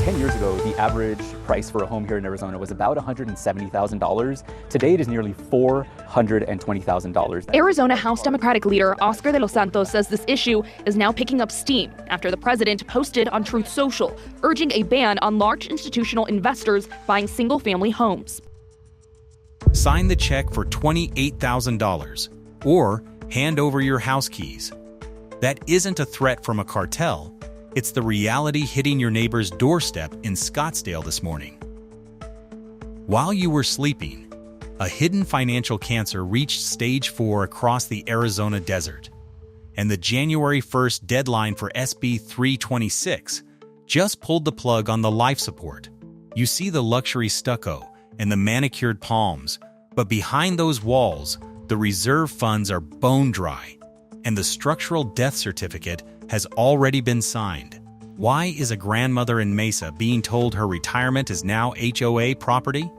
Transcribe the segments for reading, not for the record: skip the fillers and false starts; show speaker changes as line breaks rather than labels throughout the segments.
10 years ago, the average price for a home here in Arizona was about $170,000. Today, it is nearly $420,000.
Arizona House Democratic leader Oscar de los Santos says this issue is now picking up steam after the president posted on Truth Social, urging a ban on large institutional investors buying single-family homes.
Sign the check for $28,000 or hand over your house keys. That isn't a threat from a cartel. It's the reality hitting your neighbor's doorstep in Scottsdale this morning. While you were sleeping, a hidden financial cancer reached stage 4 across the Arizona desert, and the January 1st deadline for SB 326 just pulled the plug on the life support. You see the luxury stucco and the manicured palms, but behind those walls, the reserve funds are bone dry, and the structural death certificate has already been signed. Why is a grandmother in Mesa being told her retirement is now HOA property?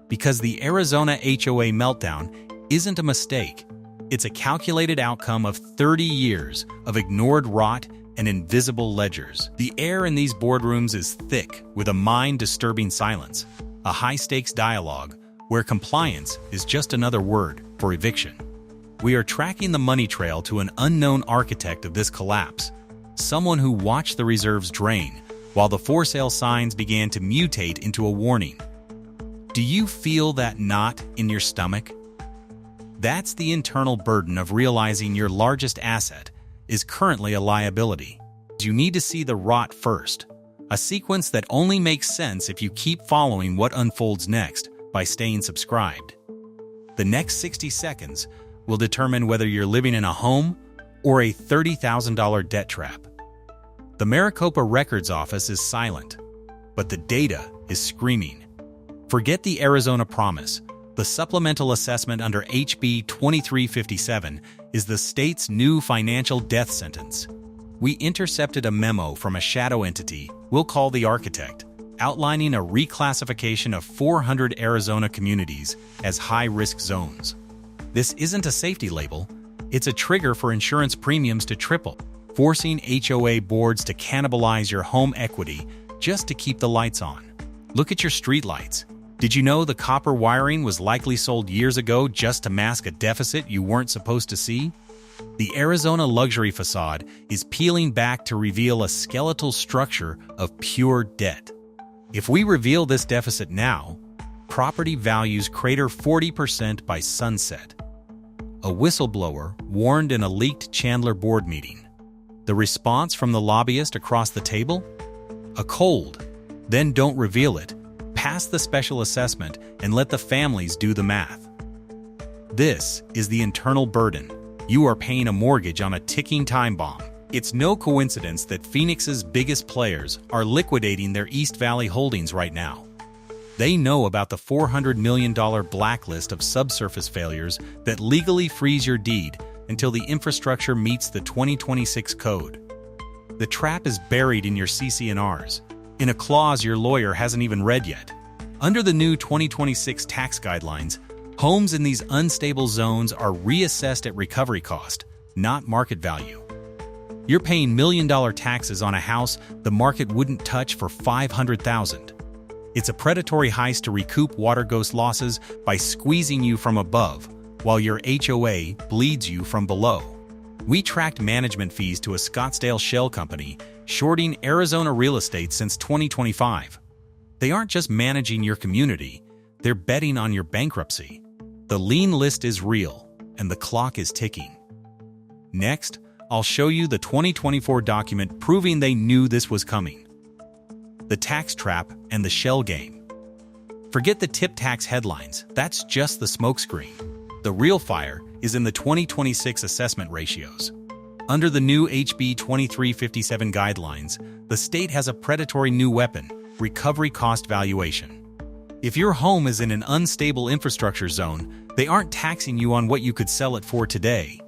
Because the Arizona HOA meltdown isn't a mistake. It's a calculated outcome of 30 years of ignored rot and invisible ledgers. The air in these boardrooms is thick with a mind-disturbing silence, a high-stakes dialogue where compliance is just another word for eviction. We are tracking the money trail to an unknown architect of this collapse, someone who watched the reserves drain while the for sale signs began to mutate into a warning. Do you feel that knot in your stomach? That's the internal burden of realizing your largest asset is currently a liability. You need to see the rot first, a sequence that only makes sense if you keep following what unfolds next by staying subscribed. The next 60 seconds will determine whether you're living in a home or a $30,000 debt trap. The Maricopa Records Office is silent, but the data is screaming. Forget the Arizona Promise. The supplemental assessment under HB 2357 is the state's new financial death sentence. We intercepted a memo from a shadow entity we'll call the architect, outlining a reclassification of 400 Arizona communities as high-risk zones. This isn't a safety label, it's a trigger for insurance premiums to triple, forcing HOA boards to cannibalize your home equity just to keep the lights on. Look at your streetlights. Did you know the copper wiring was likely sold years ago just to mask a deficit you weren't supposed to see? The Arizona luxury facade is peeling back to reveal a skeletal structure of pure debt. If we reveal this deficit now, property values crater 40% by sunset. A whistleblower warned in a leaked Chandler board meeting. The response from the lobbyist across the table? A cold. Then don't reveal it. Pass the special assessment and let the families do the math. This is the internal burden. You are paying a mortgage on a ticking time bomb. It's no coincidence that Phoenix's biggest players are liquidating their East Valley holdings right now. They know about the $400 million blacklist of subsurface failures that legally freeze your deed until the infrastructure meets the 2026 code. The trap is buried in your CC&Rs, in a clause your lawyer hasn't even read yet. Under the new 2026 tax guidelines, homes in these unstable zones are reassessed at recovery cost, not market value. You're paying million-dollar taxes on a house the market wouldn't touch for $500,000. It's a predatory heist to recoup water ghost losses by squeezing you from above, while your HOA bleeds you from below. We tracked management fees to a Scottsdale shell company, shorting Arizona real estate since 2025. They aren't just managing your community, they're betting on your bankruptcy. The lien list is real, and the clock is ticking. Next, I'll show you the 2024 document proving they knew this was coming. The tax trap and the shell game. Forget the tip tax headlines, that's just the smokescreen. The real fire is in the 2026 assessment ratios. Under the new HB 2357 guidelines, the state has a predatory new weapon, recovery cost valuation. If your home is in an unstable infrastructure zone, they aren't taxing you on what you could sell it for today.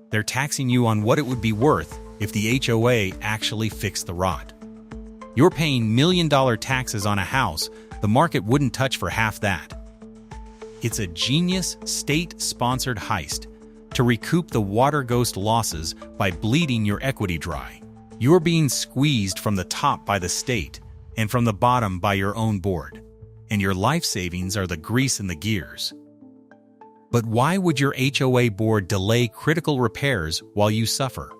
They're taxing you on what it would be worth if the HOA actually fixed the rot. You're paying million-dollar taxes on a house the market wouldn't touch for half that. It's a genius, state-sponsored heist to recoup the water ghost losses by bleeding your equity dry. You're being squeezed from the top by the state, and from the bottom by your own board, and your life savings are the grease in the gears. But why would your HOA board delay critical repairs while you suffer?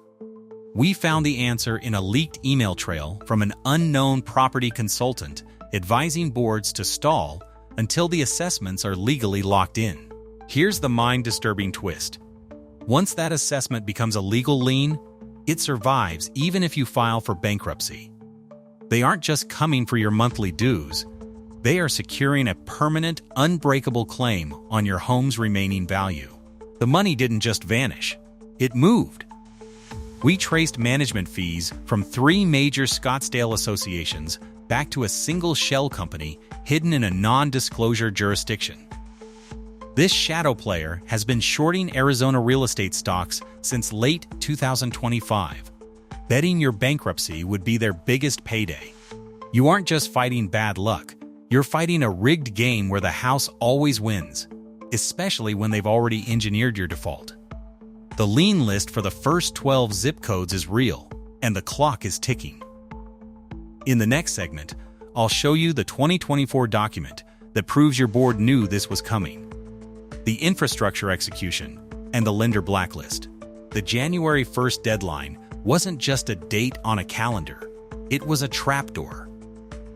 We found the answer in a leaked email trail from an unknown property consultant advising boards to stall until the assessments are legally locked in. Here's the mind-disturbing twist. Once that assessment becomes a legal lien, it survives even if you file for bankruptcy. They aren't just coming for your monthly dues. They are securing a permanent, unbreakable claim on your home's remaining value. The money didn't just vanish. It moved. We traced management fees from 3 major Scottsdale associations back to a single shell company hidden in a non-disclosure jurisdiction. This shadow player has been shorting Arizona real estate stocks since late 2025, betting your bankruptcy would be their biggest payday. You aren't just fighting bad luck, you're fighting a rigged game where the house always wins, especially when they've already engineered your default. The lien list for the first 12 zip codes is real, and the clock is ticking. In the next segment, I'll show you the 2024 document that proves your board knew this was coming, the infrastructure execution, and the lender blacklist. The January 1st deadline wasn't just a date on a calendar, it was a trapdoor.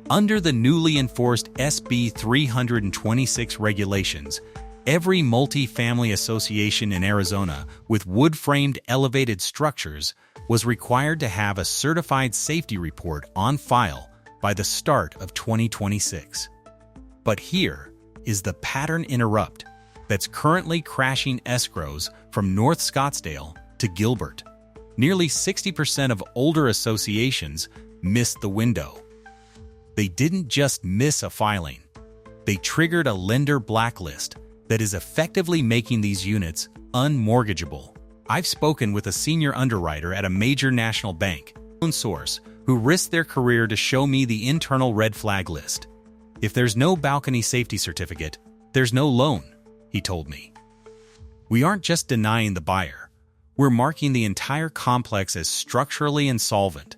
Under the newly enforced SB 326 regulations, every multi-family association in Arizona with wood-framed elevated structures was required to have a certified safety report on file by the start of 2026. But here is the pattern interrupt that's currently crashing escrows from North Scottsdale to Gilbert. Nearly 60% of older associations missed the window. They didn't just miss a filing. They triggered a lender blacklist that is effectively making these units unmortgageable. I've spoken with a senior underwriter at a major national bank, own source, who risked their career to show me the internal red flag list. If there's no balcony safety certificate, there's no loan, he told me. We aren't just denying the buyer, we're marking the entire complex as structurally insolvent.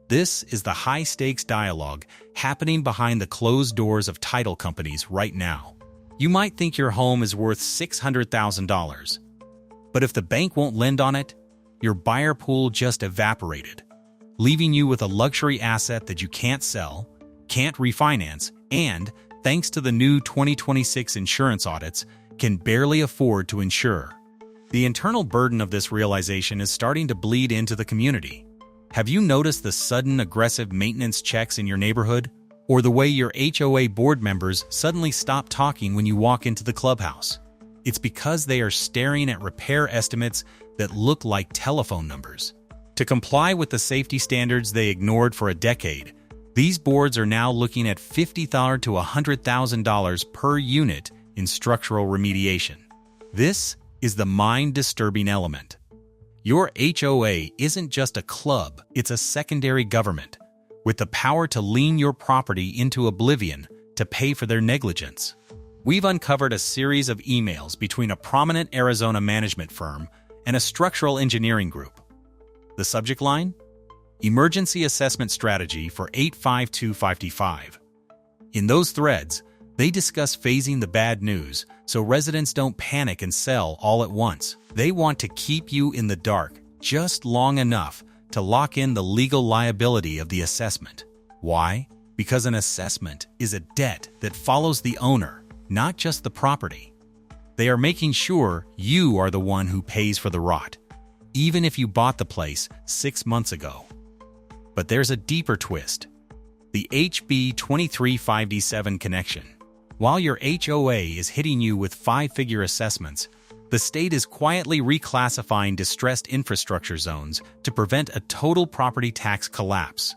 This is the high-stakes dialogue happening behind the closed doors of title companies right now. You might think your home is worth $600,000, but if the bank won't lend on it, your buyer pool just evaporated, leaving you with a luxury asset that you can't sell, can't refinance, and, thanks to the new 2026 insurance audits, can barely afford to insure. The internal burden of this realization is starting to bleed into the community. Have you noticed the sudden aggressive maintenance checks in your neighborhood? Or the way your HOA board members suddenly stop talking when you walk into the clubhouse? It's because they are staring at repair estimates that look like telephone numbers. To comply with the safety standards they ignored for a decade, these boards are now looking at $50,000 to $100,000 per unit in structural remediation. This is the mind-disturbing element. Your HOA isn't just a club, it's a secondary government, with the power to lien your property into oblivion to pay for their negligence. We've uncovered a series of emails between a prominent Arizona management firm and a structural engineering group. The subject line? Emergency Assessment Strategy for 85255. In those threads, they discuss phasing the bad news so residents don't panic and sell all at once. They want to keep you in the dark just long enough to lock in the legal liability of the assessment. Why? Because an assessment is a debt that follows the owner, not just the property. They are making sure you are the one who pays for the rot, even if you bought the place 6 months ago. But there's a deeper twist. The HB 235D7 connection. While your HOA is hitting you with 5-figure assessments, the state is quietly reclassifying distressed infrastructure zones to prevent a total property tax collapse.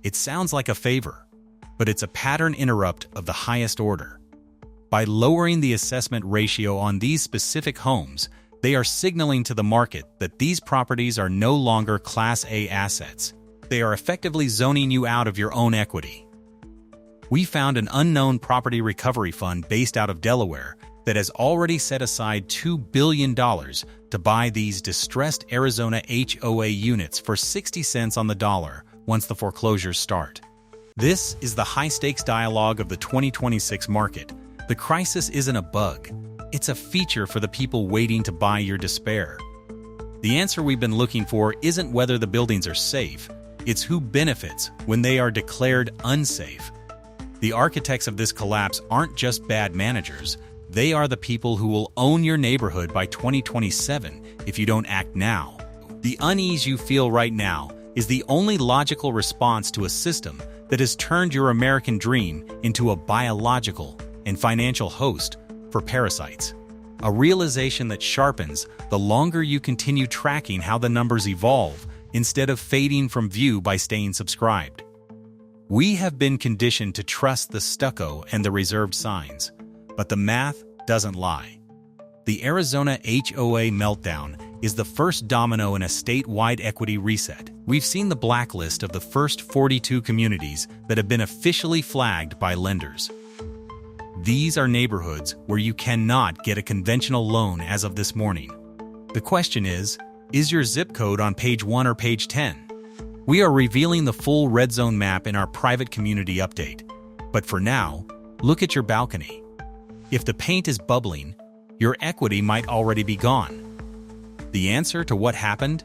It sounds like a favor, but it's a pattern interrupt of the highest order. By lowering the assessment ratio on these specific homes, they are signaling to the market that these properties are no longer Class A assets. They are effectively zoning you out of your own equity. We found an unknown property recovery fund based out of Delaware that has already set aside $2 billion to buy these distressed Arizona HOA units for 60 cents on the dollar once the foreclosures start. This is the high-stakes dialogue of the 2026 market. The crisis isn't a bug. It's a feature for the people waiting to buy your despair. The answer we've been looking for isn't whether the buildings are safe. It's who benefits when they are declared unsafe. The architects of this collapse aren't just bad managers. They are the people who will own your neighborhood by 2027 if you don't act now. The unease you feel right now is the only logical response to a system that has turned your American dream into a biological and financial host for parasites. A realization that sharpens the longer you continue tracking how the numbers evolve instead of fading from view by staying subscribed. We have been conditioned to trust the stucco and the reserved signs, but the math doesn't lie. The Arizona HOA meltdown is the first domino in a statewide equity reset. We've seen the blacklist of the first 42 communities that have been officially flagged by lenders. These are neighborhoods where you cannot get a conventional loan as of this morning. The question is your zip code on page 1 or page 10? We are revealing the full red zone map in our private community update. But for now, look at your balcony. If the paint is bubbling, your equity might already be gone. The answer to what happened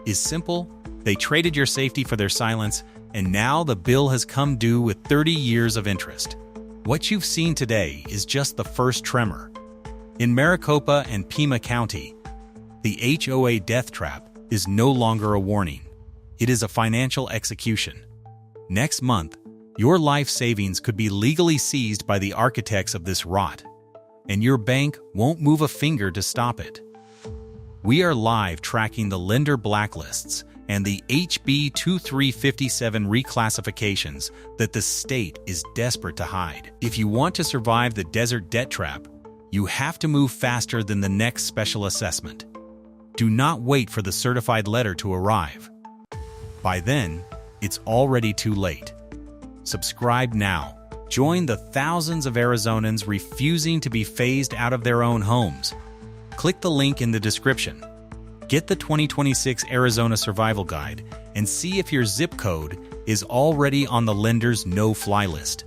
is simple. They traded your safety for their silence, and now the bill has come due with 30 years of interest. What you've seen today is just the first tremor. In Maricopa and Pima County, the HOA death trap is no longer a warning. It is a financial execution. Next month, your life savings could be legally seized by the architects of this rot, and your bank won't move a finger to stop it. We are live tracking the lender blacklists and the HB 2357 reclassifications that the state is desperate to hide. If you want to survive the desert debt trap, you have to move faster than the next special assessment. Do not wait for the certified letter to arrive. By then, it's already too late. Subscribe now. Join the thousands of Arizonans refusing to be phased out of their own homes. Click the link in the description. Get the 2026 Arizona Survival Guide and see if your zip code is already on the lender's no-fly list.